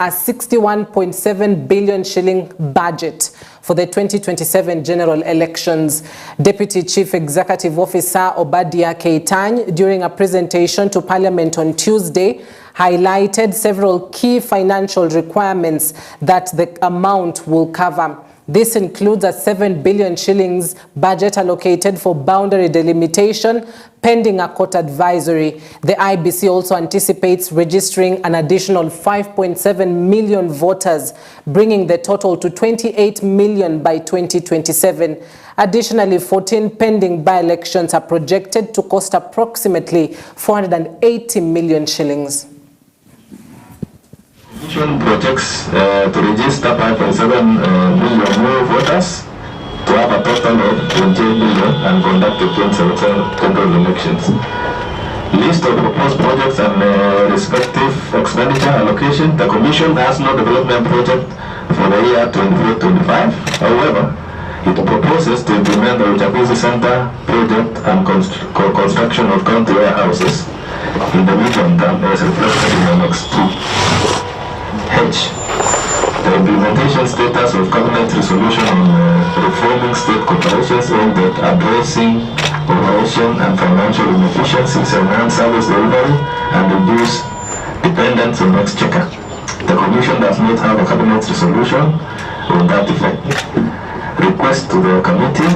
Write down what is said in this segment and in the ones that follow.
a 61.7 billion shilling budget for the 2027 general elections. Deputy Chief Executive Officer Obadia Keitany, during a presentation to Parliament on Tuesday, highlighted several key financial requirements that the amount will cover. This includes a 7 billion shillings budget allocated for boundary delimitation pending a court advisory. The IBC also anticipates registering an additional 5.7 million voters, bringing the total to 28 million by 2027. Additionally, 14 pending by-elections are projected to cost approximately 480 million shillings. Projects to register 5.7 million more voters to have a total of 28 million and conduct the 2017 general elections. List of proposed projects and respective expenditure allocation. The Commission has no development project for the year 24-25. However, it proposes to implement the Uchaguzi Center project and construction of county warehouses in the medium term as reflected in the next 2. H. The implementation status of Cabinet resolution on reforming state corporations aimed at addressing operation and financial inefficiencies, enhance service delivery, and reduce dependence on exchequer. The Commission does not have a Cabinet resolution on that effect. Request to the committee.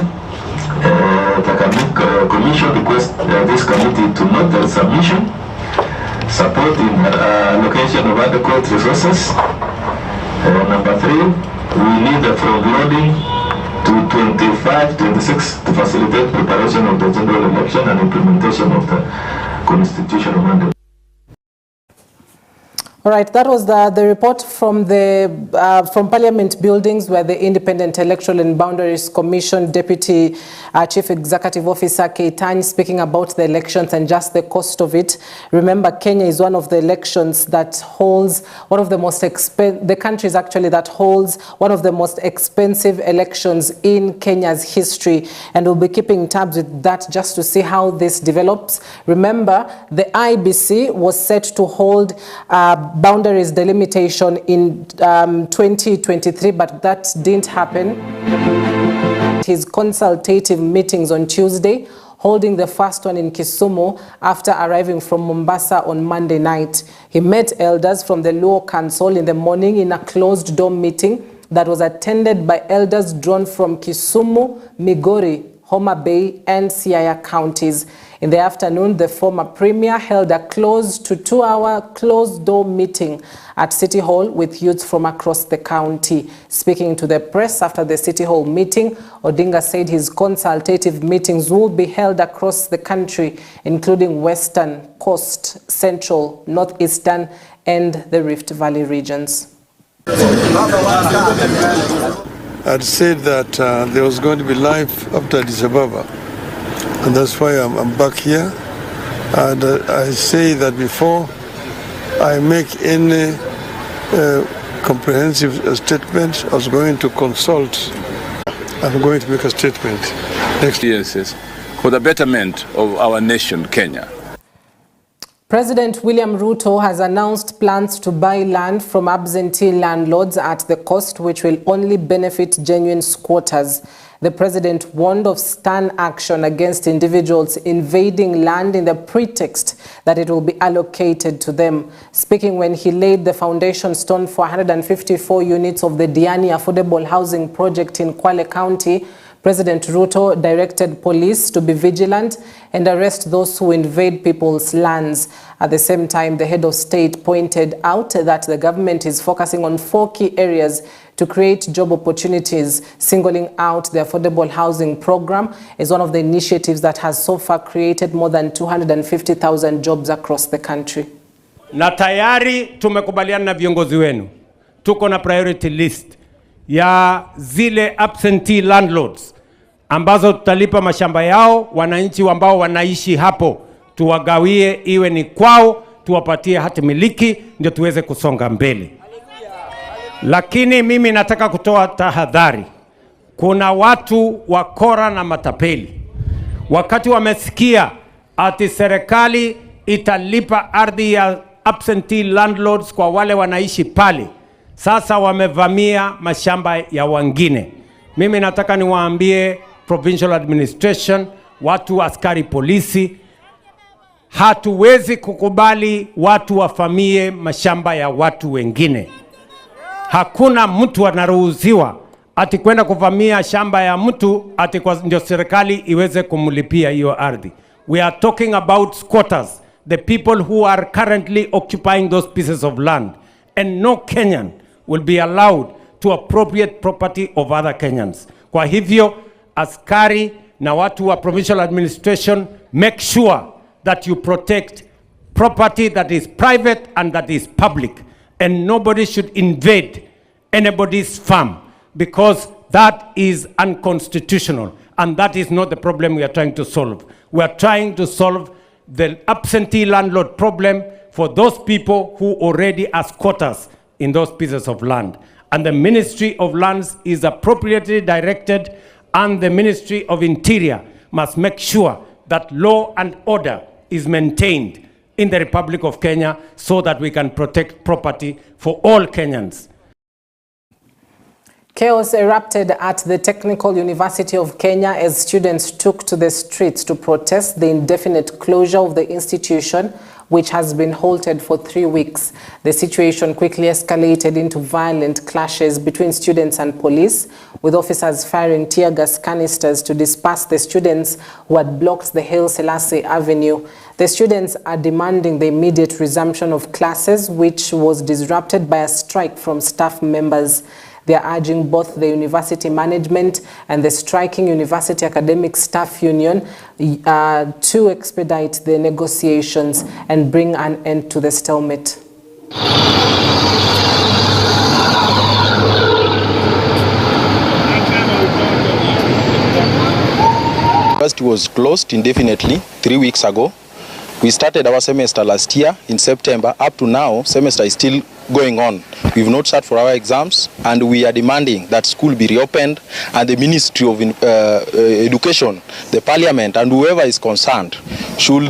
The Commission requests this committee to note the submission, support in allocation of adequate resources. Number 3, we need the front-loading to 25-26 to facilitate preparation of the general election and implementation of the constitutional mandate. All right, that was the report from from Parliament buildings, where the Independent Electoral and Boundaries Commission Deputy Chief Executive Officer Keitany speaking about the elections and just the cost of it. Remember, Kenya is one of the elections that holds one of the most the countries actually that holds one of the most expensive elections in Kenya's history, and we'll be keeping tabs with that just to see how this develops. Remember, the IBC was set to hold boundaries delimitation in 2023, but that didn't happen. His consultative meetings on Tuesday, holding the first one in Kisumu after arriving from Mombasa on Monday night. He met elders from the Luo Council in the morning in a closed-door meeting that was attended by elders drawn from Kisumu, Migori, Homa Bay, and Siaya counties. In the afternoon, the former premier held a close to 2-hour closed-door meeting at City Hall with youths from across the county. Speaking to the press after the City Hall meeting, Odinga said his consultative meetings will be held across the country, including Western, Coast, Central, Northeastern, and the Rift Valley regions. I'd said that there was going to be life after Addis Ababa, and that's why I'm back here. And I say that before I make any comprehensive statement, I was going to consult. I'm going to make a statement next year for the betterment of our nation, Kenya. President William RUTO has announced plans to buy land from absentee landlords at the cost, which will only benefit genuine squatters. The president warned of stern action against individuals invading land in the pretext that it will be allocated to them. Speaking when he laid the foundation stone for 154 units of the Diani Affordable Housing Project in Kwale County, President RUTO directed police to be vigilant and arrest those who invade people's lands. At the same time, the head of state pointed out that the government is focusing on 4 key areas to create job opportunities, singling out the affordable housing program as one of the initiatives that has so far created more than 250,000 jobs across the country. Na tayari tumekubaliana na viongozi wenu. Tuko na priority list ya zile absentee landlords ambazo tutalipa mashamba yao wananchi ambao wanaishi hapo, tuwagawie iwe ni kwao, tuwapatie hati miliki ndio tuweze kusonga mbele. Lakini mimi nataka kutoa tahadhari. Kuna watu wakora na matapeli. Wakati wamesikia ati serikali italipa ardhi ya absentee landlords kwa wale wanaishi pale. Sasa wamevamia mashamba ya wengine. Mimi nataka niwaambie provincial administration, watu askari polisi, hatuwezi kukubali watu wafamie mashamba ya watu wengine. Hakuna mtu anaruhusiwa ati kwenda kuvamia shamba ya mtu ati kwa ndio serikali iweze kumlipia hiyo ardhi. We are talking about squatters, the people who are currently occupying those pieces of land, and no Kenyan will be allowed to appropriate property of other Kenyans. Kwa hivyo askari na watu wa provincial administration, make sure that you protect property that is private and that is public, and nobody should invade anybody's farm, because that is unconstitutional, and that is not the problem we are trying to solve. We are trying to solve the absentee landlord problem for those people who already are squatters in those pieces of land. And the Ministry of Lands is appropriately directed, and the Ministry of Interior must make sure that law and order is maintained in the Republic of Kenya so that we can protect property for all Kenyans. Chaos erupted at the Technical University of Kenya as students took to the streets to protest the indefinite closure of the institution, which has been halted for 3 weeks. The situation quickly escalated into violent clashes between students and police, with officers firing tear gas canisters to disperse the students who had blocked the Haile Selassie Avenue. The students are demanding the immediate resumption of classes, which was disrupted by a strike from staff members. They are urging both the university management and the striking University Academic Staff Union to expedite the negotiations and bring an end to the stalemate. University was closed indefinitely 3 weeks ago. We started our semester last year in September. Up to now, semester is still going on. We've not sat for our exams, and we are demanding that school be reopened, and the Ministry of Education, the Parliament, and whoever is concerned should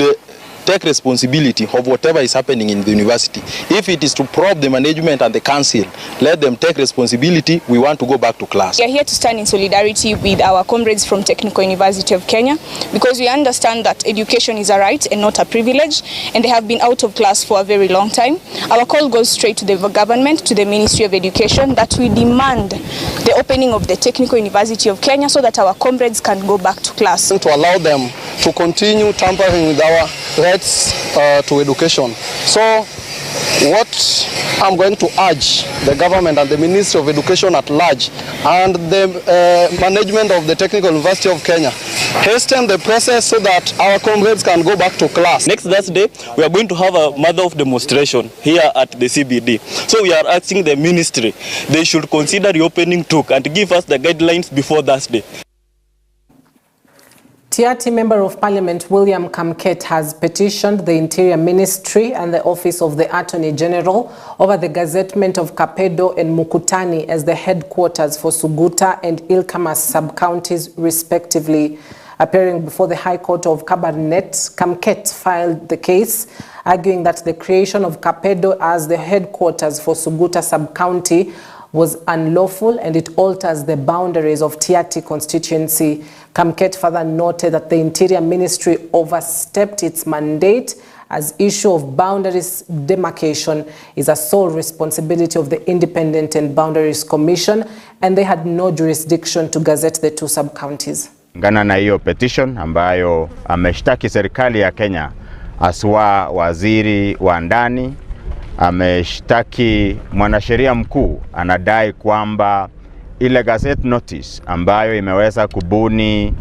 take responsibility of whatever is happening in the university. If it is to probe the management and the council, let them take responsibility. We want to go back to class. We are here to stand in solidarity with our comrades from Technical University of Kenya, because we understand that education is a right and not a privilege, and they have been out of class for a very long time. Our call goes straight to the government, to the Ministry of Education, that we demand the opening of the Technical University of Kenya so that our comrades can go back to class. To allow them to continue tampering with our rights to education. So what I'm going to urge the government and the Ministry of Education at large and the management of the Technical University of Kenya, hasten the process so that our comrades can go back to class. Next Thursday, we are going to have a mother-of demonstration here at the CBD. So we are asking the ministry, they should consider reopening TUK and give us the guidelines before Thursday. TRT Member of Parliament William Kamket has petitioned the Interior Ministry and the Office of the Attorney General over the gazettement of Kapedo and Mukutani as the headquarters for Suguta and Ilkamas sub-counties respectively. Appearing before the High Court of Kabarnet, Kamket filed the case, arguing that the creation of Kapedo as the headquarters for Suguta sub-county was unlawful and it alters the boundaries of TRT constituency. Kamket further noted that the Interior Ministry overstepped its mandate, as issue of boundaries demarcation is a sole responsibility of the Independent and Boundaries Commission, and they had no jurisdiction to gazette the two sub-counties. Ngana na hiyo petition ambayo ameshtaki serikali ya Kenya, aswa waziri wa ndani ameshtaki mwanasheria mkuu, anadai kwamba ile gazette notice ambayo imeweza kubuni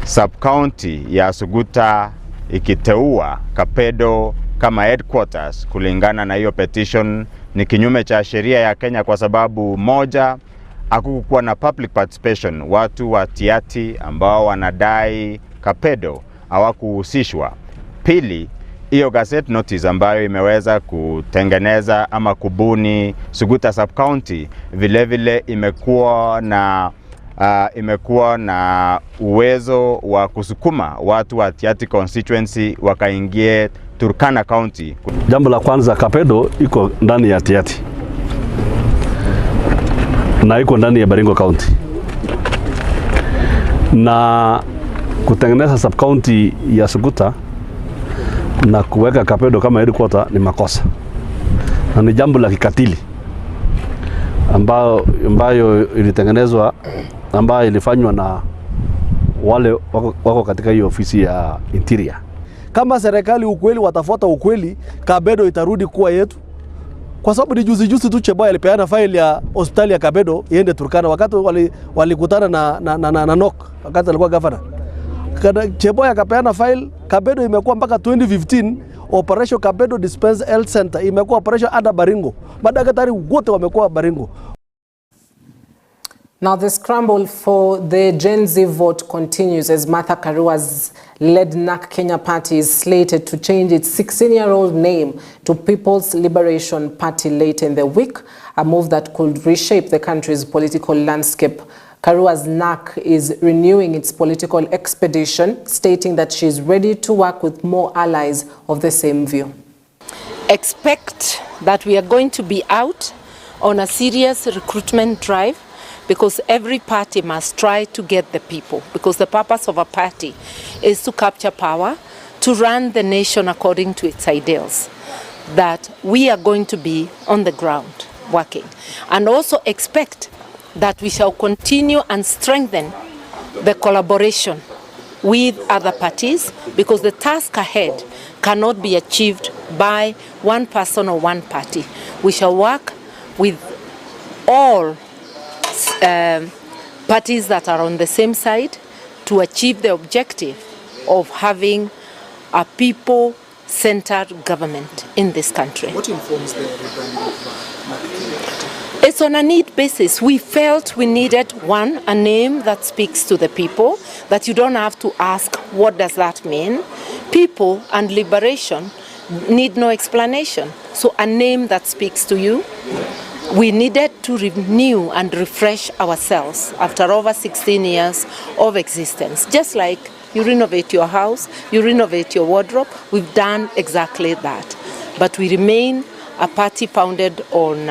sub-county ya Suguta ikiteua Kapedo kama headquarters, kulingana na hiyo petition ni kinyume cha sheria ya Kenya, kwa sababu moja, hakukuwa na public participation. Watu wa TRT ambao wanadai Kapedo hawakuhusishwa. Pili, hiyo gazette notice ambayo imeweza kutengeneza ama kubuni Suguta sub-county vile vile imekuwa na uwezo wa kusukuma watu wa TRT constituency wakaingie Turkana County. Jambo la kwanza, Kapedo iko ndani ya Tiaty na iko ndani ya Baringo County, na kutengeneza sub county ya Suguta na kuweka Kapedo kama headquarter ni makosa na ni jambo la kikatili ambayo ilitengenezwa, ambayo ilifanywa na wale wako katika hiyo ofisi ya Interior. Kama serikali ukweli watafuata ukweli, Kapedo itarudi kuwa yetu. Kwa sababu ni juzi tu Cheboy alipeana file ya hospitali ya Kapedo iende Turkana wakati walikutana na NOK wakati alikuwa governor. Cheboy akapeana file, Kapedo imekuwa mpaka 2015 Operation Kapedo Dispense Health Center imekuwa operation under Baringo. Madaktari wote wamekuwa Baringo. Now the scramble for the Gen Z vote continues as Martha Karua's led NARC Kenya party is slated to change its 16-year-old name to People's Liberation Party late in the week, a move that could reshape the country's political landscape. Karua's NARC is renewing its political expedition, stating that she is ready to work with more allies of the same view. Expect that we are going to be out on a serious recruitment drive, because every party must try to get the people, because the purpose of a party is to capture power, to run the nation according to its ideals, that we are going to be on the ground working. And also expect that we shall continue and strengthen the collaboration with other parties, because the task ahead cannot be achieved by one person or one party. We shall work with all parties that are on the same side to achieve the objective of having a people-centered government in this country. What informs the rebranding of It's on a need basis. We felt we needed, one, a name that speaks to the people, that you don't have to ask what does that mean. People and liberation need no explanation. So a name that speaks to you. We needed to renew and refresh ourselves after over 16 years of existence. Just like you renovate your house, you renovate your wardrobe, we've done exactly that. But we remain a party founded on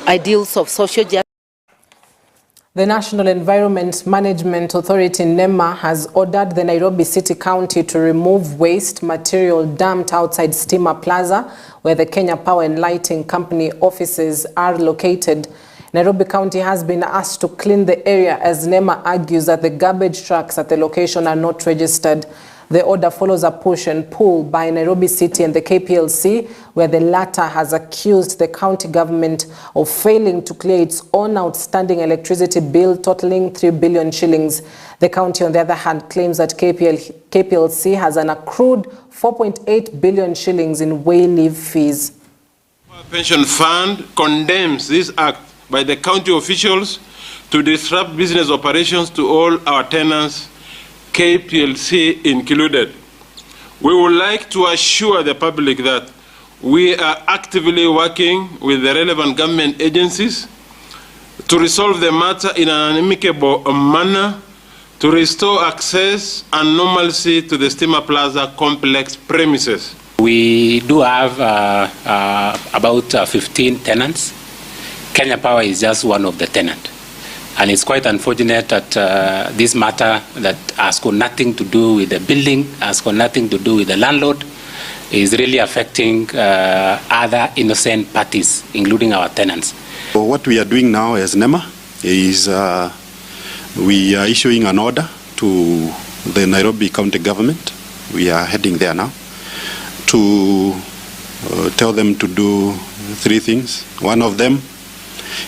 ideals of social justice. The National Environment Management Authority, NEMA, has ordered the Nairobi City County to remove waste material dumped outside Steamer Plaza, where the Kenya Power and Lighting Company offices are located. Nairobi County has been asked to clean the area, as NEMA argues that the garbage trucks at the location are not registered. The order follows a push and pull by Nairobi City and the KPLC, where the latter has accused the county government of failing to clear its own outstanding electricity bill totaling 3 billion shillings. The county, on the other hand, claims that KPLC has an accrued 4.8 billion shillings in way leave fees. Our pension fund condemns this act by the county officials to disrupt business operations to all our tenants, KPLC included. We would like to assure the public that we are actively working with the relevant government agencies to resolve the matter in an amicable manner, to restore access and normalcy to the Steamer Plaza complex premises. We do have about 15 tenants. Kenya Power is just one of the tenants. And it's quite unfortunate that this matter that has got nothing to do with the building, has got nothing to do with the landlord, is really affecting other innocent parties, including our tenants. So what we are doing now as NEMA is we are issuing an order to the Nairobi County government. We are heading there now to tell them to do 3 things. One of them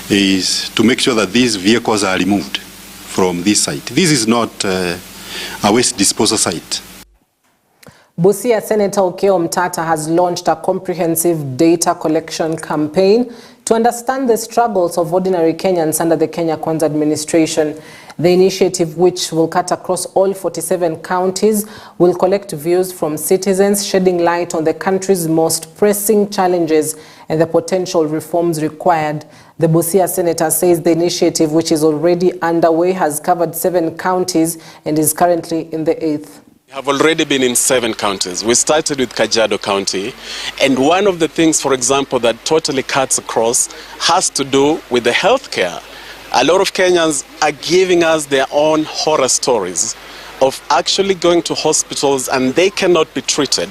is to make sure that these vehicles are removed from this site. This is not a waste disposal site. Busia Senator Okiya Omtata has launched a comprehensive data collection campaign to understand the struggles of ordinary Kenyans under the Kenya Kwanza administration. The initiative, which will cut across all 47 counties, will collect views from citizens, shedding light on the country's most pressing challenges and the potential reforms required. The Busia Senator says the initiative, which is already underway, has covered 7 counties and is currently in the 8th. Have already been in 7 counties. We started with Kajiado County, and one of the things, for example, that totally cuts across has to do with the healthcare. A lot of Kenyans are giving us their own horror stories of actually going to hospitals and they cannot be treated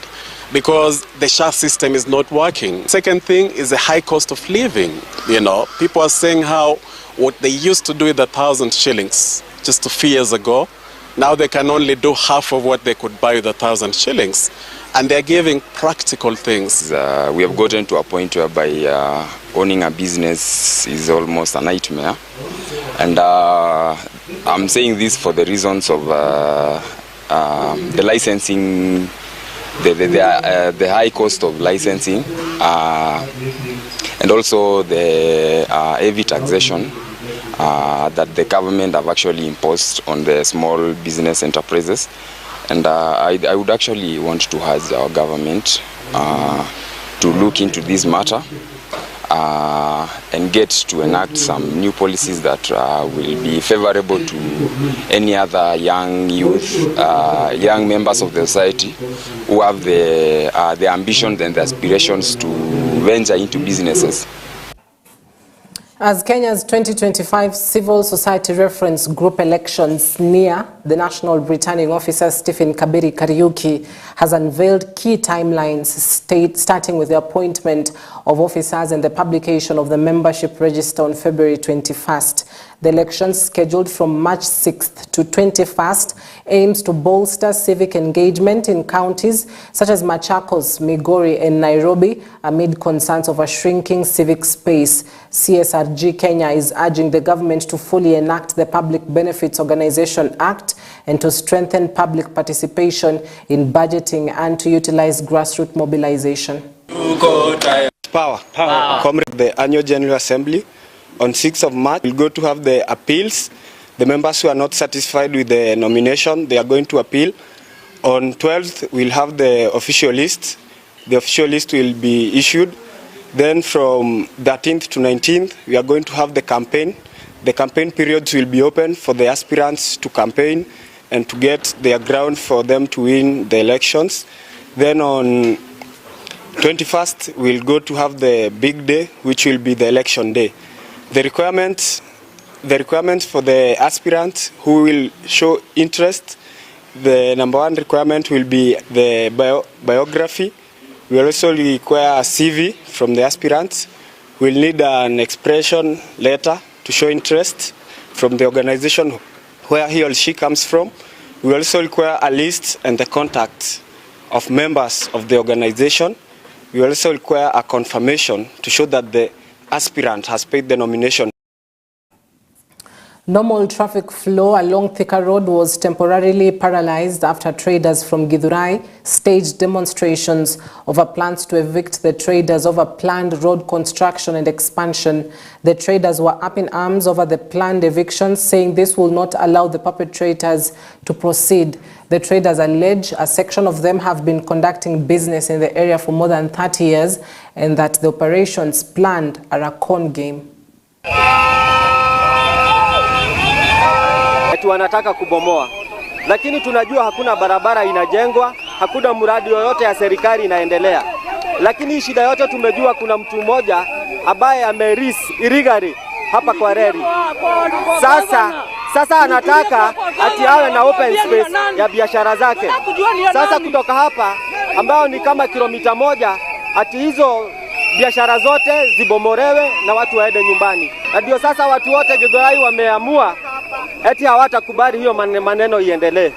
because the SHA system is not working. Second thing is the high cost of living. You know, people are saying how what they used to do with 1,000 shillings just a few years ago, now they can only do half of what they could buy with 1,000 shillings. And they're giving practical things. We have gotten to a point whereby owning a business is almost a nightmare. And I'm saying this for the reasons of the licensing, the high cost of licensing, and also the heavy taxation that the government have actually imposed on the small business enterprises. And I would actually want to urge our government to look into this matter and get to enact some new policies that will be favorable to any other young youth, young members of the society who have the ambitions and the aspirations to venture into businesses. As Kenya's 2025 Civil Society Reference Group elections near, the National Returning Officer Stephen Kabiri Kariuki has unveiled key timelines starting with the appointment of officers and the publication of the membership register on February 21st. The elections, scheduled from March 6th to 21st, aims to bolster civic engagement in counties such as Machakos, Migori and Nairobi amid concerns of a shrinking civic space. CSRG Kenya is urging the government to fully enact the Public Benefits Organization Act and to strengthen public participation in budgeting and to utilize grassroots mobilization. Power. Comrade, the annual General Assembly. On 6th of March, we'll go to have the appeals. The members who are not satisfied with the nomination, they are going to appeal. On 12th, we'll have the official list. The official list will be issued. Then from 13th to 19th, we are going to have the campaign. The campaign periods will be open for the aspirants to campaign and to get their ground for them to win the elections. Then on 21st, we'll go to have the big day, which will be the election day. The requirements for the aspirants who will show interest, the number one requirement will be the biography. We also require a CV from the aspirants. We'll need an expression letter to show interest from the organization where he or she comes from. We also require a list and the contacts of members of the organization. We also require a confirmation to show that the aspirant has paid the nomination. Normal traffic flow along Thika Road was temporarily paralyzed after traders from Githurai staged demonstrations over plans to evict the traders over planned road construction and expansion. The traders were up in arms over the planned evictions, saying this will not allow the perpetrators to proceed. The traders allege a section of them have been conducting business in the area for more than 30 years and that the operations planned are a con game. Wanataka kubomoa, lakini tunajua hakuna barabara inajengwa, hakuna mradi yoyote ya serikali inaendelea. Lakini shida yote tumejua kuna mtu mmoja ambaye amerisi irigari hapa kwa reli. Sasa anataka ati awe na open space ya biashara zake. Sasa kutoka hapa ambao ni kama kilomita 1 ati hizo biashara zote zibomorewe na watu waende nyumbani. Na ndio sasa watu wote Githurai wameamua eti hawatakubali hiyo maneno iendelee.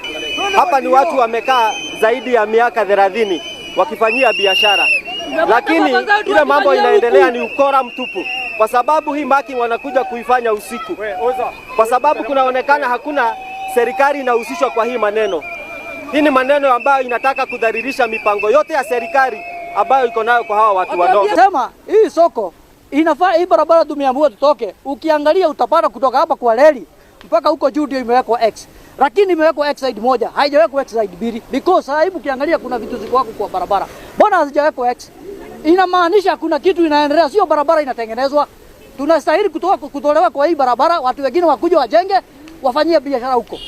Hapa ni watu wamekaa zaidi ya miaka 30 wakifanyia biashara. Lakini ile mambo inaendelea ni ukora mtupu. Kwa sababu hii marking wanakuja kuifanya usiku. Kwa sababu kunaonekana hakuna serikali inahusishwa kwa hii maneno. Hii ni maneno ambayo inataka kudhalilisha mipango yote ya serikali ambayo iko nayo kwa hawa watu wadogo. Sema hii soko inafaa hii barabara tumeamua tutoke. Ukiangalia utapata kutoka hapa kwa reli mpaka huko juu ndio imewekwa X. Lakini imewekwa X side moja, haijawekwa X side mbili because sasa ukiangalia kuna vitu ziko kwa barabara. Mbona hazijawekwa X? Inamaanisha kuna kitu inaendelea, sio barabara inatengenezwa. Tunastahili kutolewa kwa hii barabara, watu wengine wakuja wajenge, wafanyie biashara huko.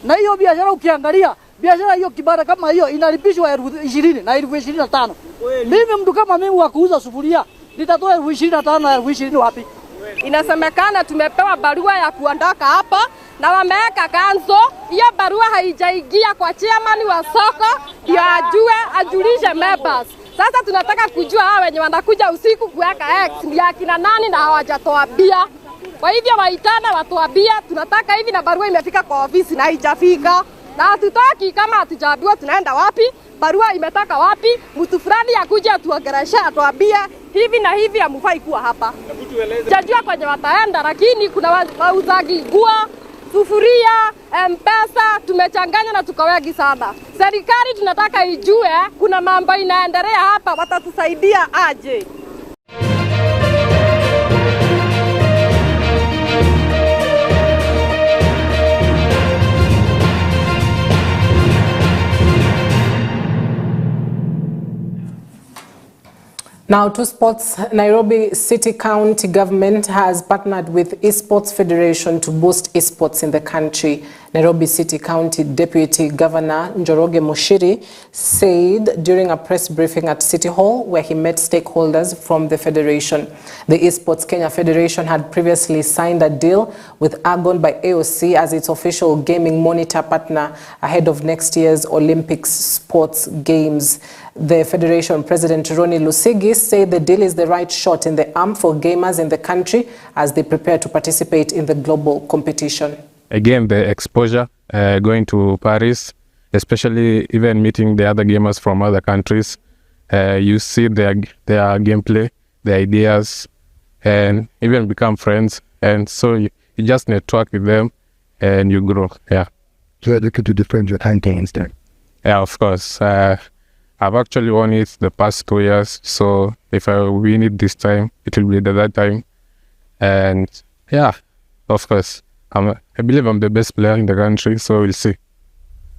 Na hiyo biashara ukiangalia Biashara hiyo kibanda kama hiyo inalipishwa 20,000 na 25,000. Mimi mtu kama mimi wa kuuza sufuria nitatoa 25,000 na 20,000 wapi? Inasemekana tumepewa barua ya kuondoka hapa na wameweka kanzo. Hiyo barua haijaingia kwa chairman wa soko ndio ajulishe members. Sasa tunataka kujua hao wenye wanakuja usiku kuweka X ni akina nani na hawajatuambia. Kwa hivyo waitana watuambie tunataka hivi, na barua imefika kwa ofisi na haijafika. Na hatutaki kama hatujaambiwa tunaenda wapi, barua imetoka wapi, mtu fulani akuje atuongeleshe atuambie hivi na hivi hamfai kuwa hapa. Sijajua kwenye wataenda, lakini kuna wauzaji nguo, sufuria, M-Pesa tumechanganya na tuko wengi sana. Serikali tunataka ijue kuna mambo inaendelea hapa, watatusaidia aje. Now to sports. Nairobi City County Government has partnered with Esports Federation to boost esports in the country. Nairobi City County Deputy Governor Njoroge Mushiri said during a press briefing at City Hall where he met stakeholders from the federation. The Esports Kenya Federation had previously signed a deal with Argon by AOC as its official gaming monitor partner ahead of next year's Olympic Sports Games. The Federation President Ronnie Lusigi said the deal is the right shot in the arm for gamers in the country as they prepare to participate in the global competition. Again, the exposure going to Paris, especially even meeting the other gamers from other countries, you see their gameplay, their ideas, and even become friends. And so you just network with them and you grow. Yeah. So you're looking to defend your campaigns then? Yeah, of course. I've actually won it the past 2 years, so if I win it this time, it will be the that time. And yeah, of course, I believe I'm the best player in the country, so we'll see.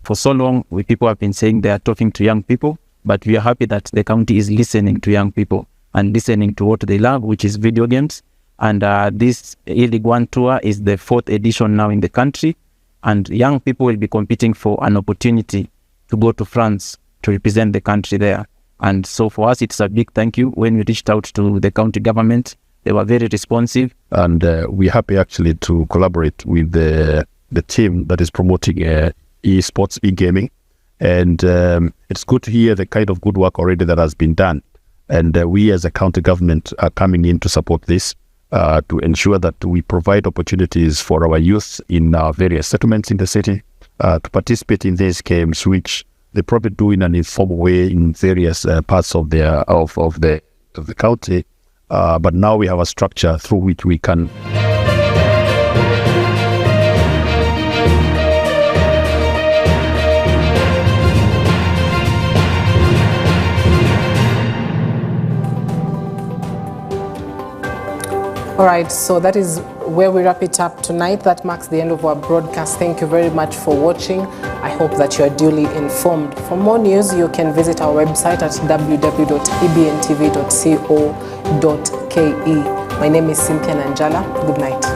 For so long, people have been saying they are talking to young people, but we are happy that the county is listening to young people and listening to what they love, which is video games. And this E-League One Tour is the 4th edition now in the country, and young people will be competing for an opportunity to go to France to represent the country there. And so for us, it's a big thank you. When we reached out to the county government, they were very responsive. And we're happy actually to collaborate with the team that is promoting esports, e-gaming. And it's good to hear the kind of good work already that has been done. And we as a county government are coming in to support this, to ensure that we provide opportunities for our youth in our various settlements in the city to participate in these games, which they probably do in an informal way in various parts of the county, but now we have a structure through which we can. All right, so that is where we wrap it up tonight. That marks the end of our broadcast. Thank you very much for watching. I hope that you are duly informed. For more news, you can visit our website at www.ebntv.co.ke. My name is Cynthia Nanjala. Good night.